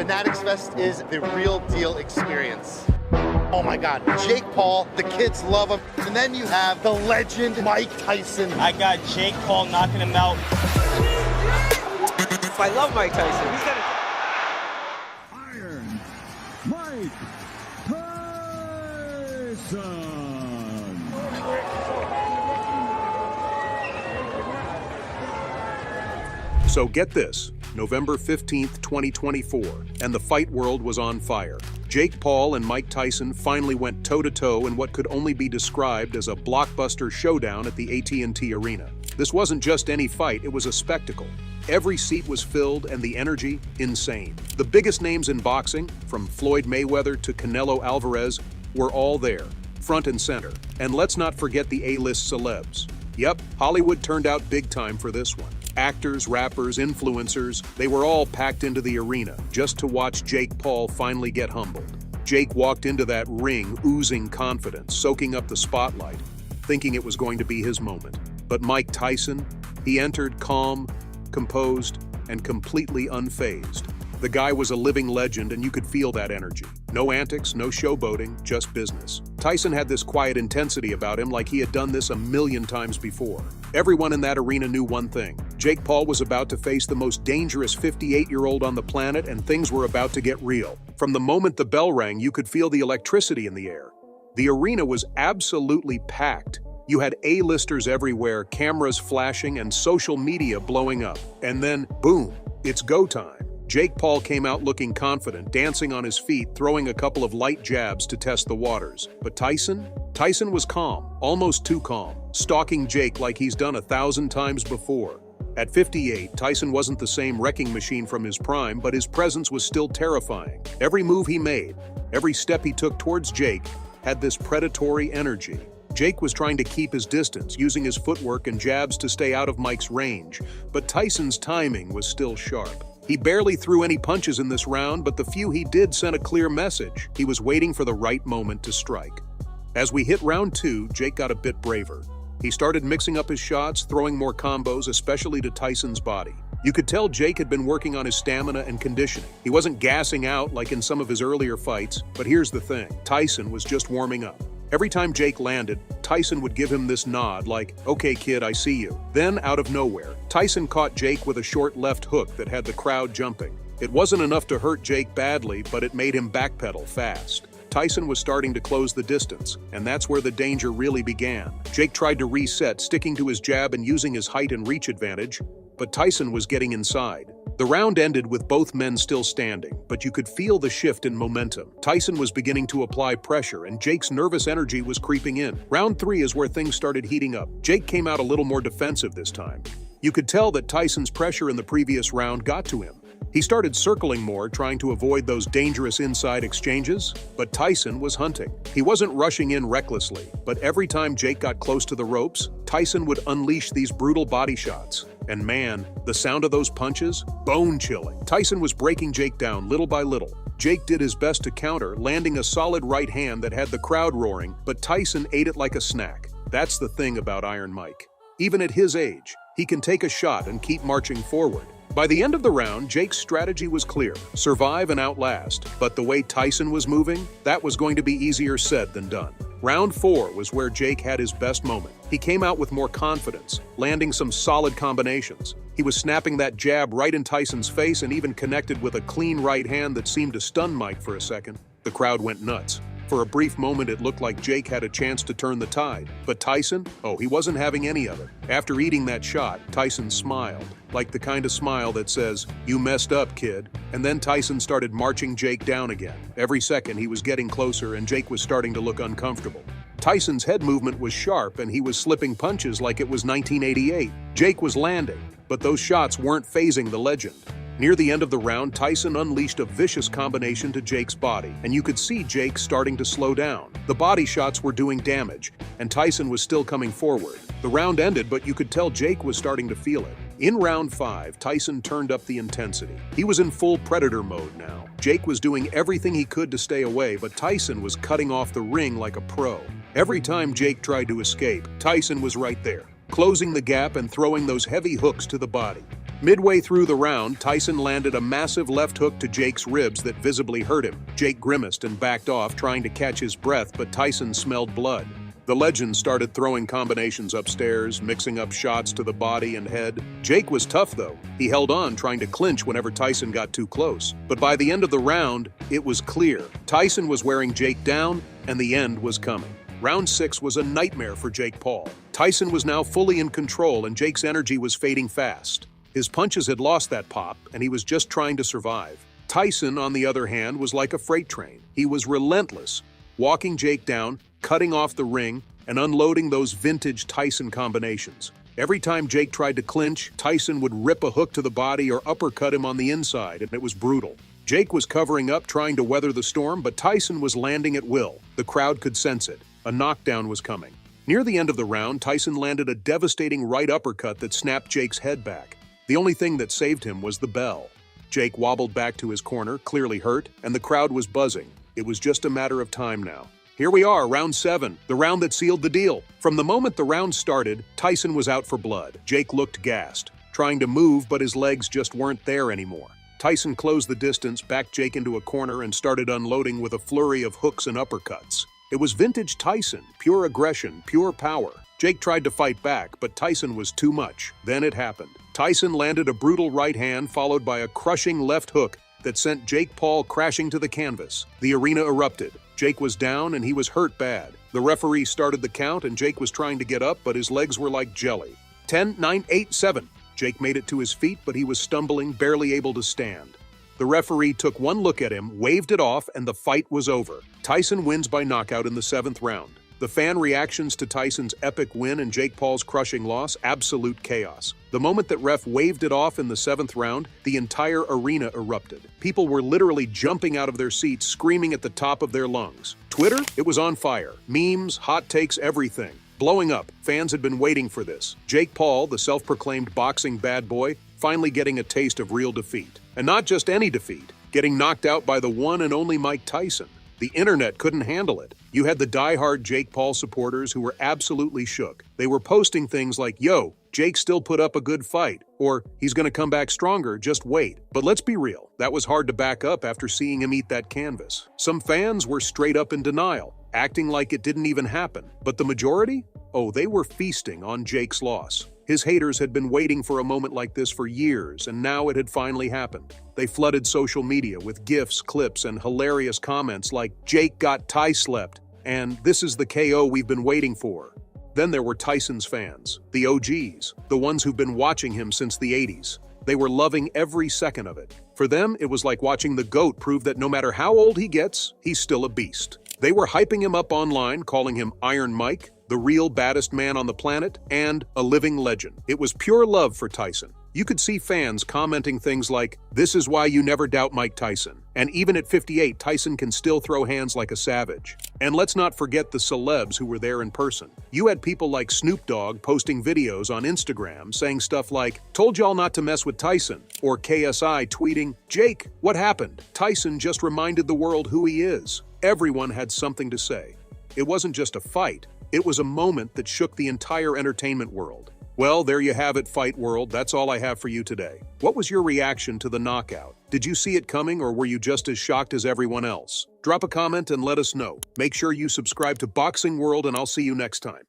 Fanatics Fest is the real deal experience. Oh my God, Jake Paul, the kids love him. And then you have the legend Mike Tyson. I got Jake Paul knocking him out. I love Mike Tyson. He's got Iron Mike Tyson. So get this, November 15th, 2024, and the fight world was on fire. Jake Paul and Mike Tyson finally went toe-to-toe in what could only be described as a blockbuster showdown at the AT&T Arena. This wasn't just any fight, it was a spectacle. Every seat was filled and the energy, insane. The biggest names in boxing, from Floyd Mayweather to Canelo Alvarez, were all there, front and center. And let's not forget the A-list celebs. Yep, Hollywood turned out big time for this one. Actors, rappers, influencers, they were all packed into the arena just to watch Jake Paul finally get humbled. Jake walked into that ring oozing confidence, soaking up the spotlight, thinking it was going to be his moment. But Mike Tyson, he entered calm, composed, and completely unfazed. The guy was a living legend and you could feel that energy. No antics, no showboating, just business. Tyson had this quiet intensity about him like he had done this a million times before. Everyone in that arena knew one thing. Jake Paul was about to face the most dangerous 58-year-old on the planet and things were about to get real. From the moment the bell rang, you could feel the electricity in the air. The arena was absolutely packed. You had A-listers everywhere, cameras flashing, and social media blowing up. And then, boom, it's go time. Jake Paul came out looking confident, dancing on his feet, throwing a couple of light jabs to test the waters. But Tyson was calm, almost too calm, stalking Jake like he's done 1,000 times before. At 58, Tyson wasn't the same wrecking machine from his prime, but his presence was still terrifying. Every move he made, every step he took towards Jake, had this predatory energy. Jake was trying to keep his distance, using his footwork and jabs to stay out of Mike's range, but Tyson's timing was still sharp. He barely threw any punches in this round, but the few he did sent a clear message. He was waiting for the right moment to strike. As we hit round 2, Jake got a bit braver. He started mixing up his shots, throwing more combos, especially to Tyson's body. You could tell Jake had been working on his stamina and conditioning. He wasn't gassing out like in some of his earlier fights, but here's the thing, Tyson was just warming up. Every time Jake landed, Tyson would give him this nod like, "Okay kid, I see you." Then, out of nowhere, Tyson caught Jake with a short left hook that had the crowd jumping. It wasn't enough to hurt Jake badly, but it made him backpedal fast. Tyson was starting to close the distance, and that's where the danger really began. Jake tried to reset, sticking to his jab and using his height and reach advantage, but Tyson was getting inside. The round ended with both men still standing, but you could feel the shift in momentum. Tyson was beginning to apply pressure, and Jake's nervous energy was creeping in. Round 3 is where things started heating up. Jake came out a little more defensive this time. You could tell that Tyson's pressure in the previous round got to him. He started circling more, trying to avoid those dangerous inside exchanges, but Tyson was hunting. He wasn't rushing in recklessly, but every time Jake got close to the ropes, Tyson would unleash these brutal body shots. And man, the sound of those punches, bone-chilling. Tyson was breaking Jake down little by little. Jake did his best to counter, landing a solid right hand that had the crowd roaring, but Tyson ate it like a snack. That's the thing about Iron Mike. Even at his age, he can take a shot and keep marching forward. By the end of the round, Jake's strategy was clear, survive and outlast. But the way Tyson was moving, that was going to be easier said than done. Round 4 was where Jake had his best moment. He came out with more confidence, landing some solid combinations. He was snapping that jab right in Tyson's face and even connected with a clean right hand that seemed to stun Mike for a second. The crowd went nuts. For a brief moment, it looked like Jake had a chance to turn the tide. But Tyson? Oh, he wasn't having any of it. After eating that shot, Tyson smiled, like the kind of smile that says, "You messed up, kid." And then Tyson started marching Jake down again. Every second, he was getting closer and Jake was starting to look uncomfortable. Tyson's head movement was sharp and he was slipping punches like it was 1988. Jake was landing, but those shots weren't phasing the legend. Near the end of the round, Tyson unleashed a vicious combination to Jake's body, and you could see Jake starting to slow down. The body shots were doing damage, and Tyson was still coming forward. The round ended, but you could tell Jake was starting to feel it. In round 5, Tyson turned up the intensity. He was in full predator mode now. Jake was doing everything he could to stay away, but Tyson was cutting off the ring like a pro. Every time Jake tried to escape, Tyson was right there, closing the gap and throwing those heavy hooks to the body. Midway through the round, Tyson landed a massive left hook to Jake's ribs that visibly hurt him. Jake grimaced and backed off, trying to catch his breath, but Tyson smelled blood. The legend started throwing combinations upstairs, mixing up shots to the body and head. Jake was tough, though. He held on, trying to clinch whenever Tyson got too close. But by the end of the round, it was clear. Tyson was wearing Jake down, and the end was coming. Round 6 was a nightmare for Jake Paul. Tyson was now fully in control, and Jake's energy was fading fast. His punches had lost that pop, and he was just trying to survive. Tyson, on the other hand, was like a freight train. He was relentless, walking Jake down, cutting off the ring, and unloading those vintage Tyson combinations. Every time Jake tried to clinch, Tyson would rip a hook to the body or uppercut him on the inside, and it was brutal. Jake was covering up, trying to weather the storm, but Tyson was landing at will. The crowd could sense it. A knockdown was coming. Near the end of the round, Tyson landed a devastating right uppercut that snapped Jake's head back. The only thing that saved him was the bell. Jake wobbled back to his corner, clearly hurt, and the crowd was buzzing. It was just a matter of time now. Here we are, round 7, the round that sealed the deal. From the moment the round started, Tyson was out for blood. Jake looked gassed, trying to move, but his legs just weren't there anymore. Tyson closed the distance, backed Jake into a corner, and started unloading with a flurry of hooks and uppercuts. It was vintage Tyson, pure aggression, pure power. Jake tried to fight back, but Tyson was too much. Then it happened. Tyson landed a brutal right hand followed by a crushing left hook that sent Jake Paul crashing to the canvas. The arena erupted. Jake was down and he was hurt bad. The referee started the count and Jake was trying to get up, but his legs were like jelly. 10, 9, 8, 7. Jake made it to his feet, but he was stumbling, barely able to stand. The referee took one look at him, waved it off, and the fight was over. Tyson wins by knockout in the 7th round. The fan reactions to Tyson's epic win and Jake Paul's crushing loss, absolute chaos. The moment that ref waved it off in the 7th round, the entire arena erupted. People were literally jumping out of their seats, screaming at the top of their lungs. Twitter? It was on fire. Memes, hot takes, everything. Blowing up. Fans had been waiting for this. Jake Paul, the self-proclaimed boxing bad boy, finally getting a taste of real defeat. And not just any defeat, getting knocked out by the one and only Mike Tyson. The internet couldn't handle it. You had the die-hard Jake Paul supporters who were absolutely shook. They were posting things like, "Yo, Jake still put up a good fight," or "He's gonna come back stronger, just wait." But let's be real, that was hard to back up after seeing him eat that canvas. Some fans were straight up in denial, acting like it didn't even happen. But the majority? Oh, they were feasting on Jake's loss. His haters had been waiting for a moment like this for years, and now it had finally happened. They flooded social media with GIFs, clips, and hilarious comments like, "Jake got Ty-slept," and "This is the KO we've been waiting for." Then there were Tyson's fans, the OGs, the ones who've been watching him since the 80s. They were loving every second of it. For them, it was like watching the GOAT prove that no matter how old he gets, he's still a beast. They were hyping him up online, calling him Iron Mike, the real baddest man on the planet, and a living legend. It was pure love for Tyson. You could see fans commenting things like, "This is why you never doubt Mike Tyson." And even at 58, Tyson can still throw hands like a savage. And let's not forget the celebs who were there in person. You had people like Snoop Dogg posting videos on Instagram saying stuff like, "Told y'all not to mess with Tyson," or KSI tweeting, "Jake, what happened? Tyson just reminded the world who he is." Everyone had something to say. It wasn't just a fight. It was a moment that shook the entire entertainment world. Well, there you have it, fight world. That's all I have for you today. What was your reaction to the knockout? Did you see it coming, or were you just as shocked as everyone else? Drop a comment and let us know. Make sure you subscribe to Boxing World, and I'll see you next time.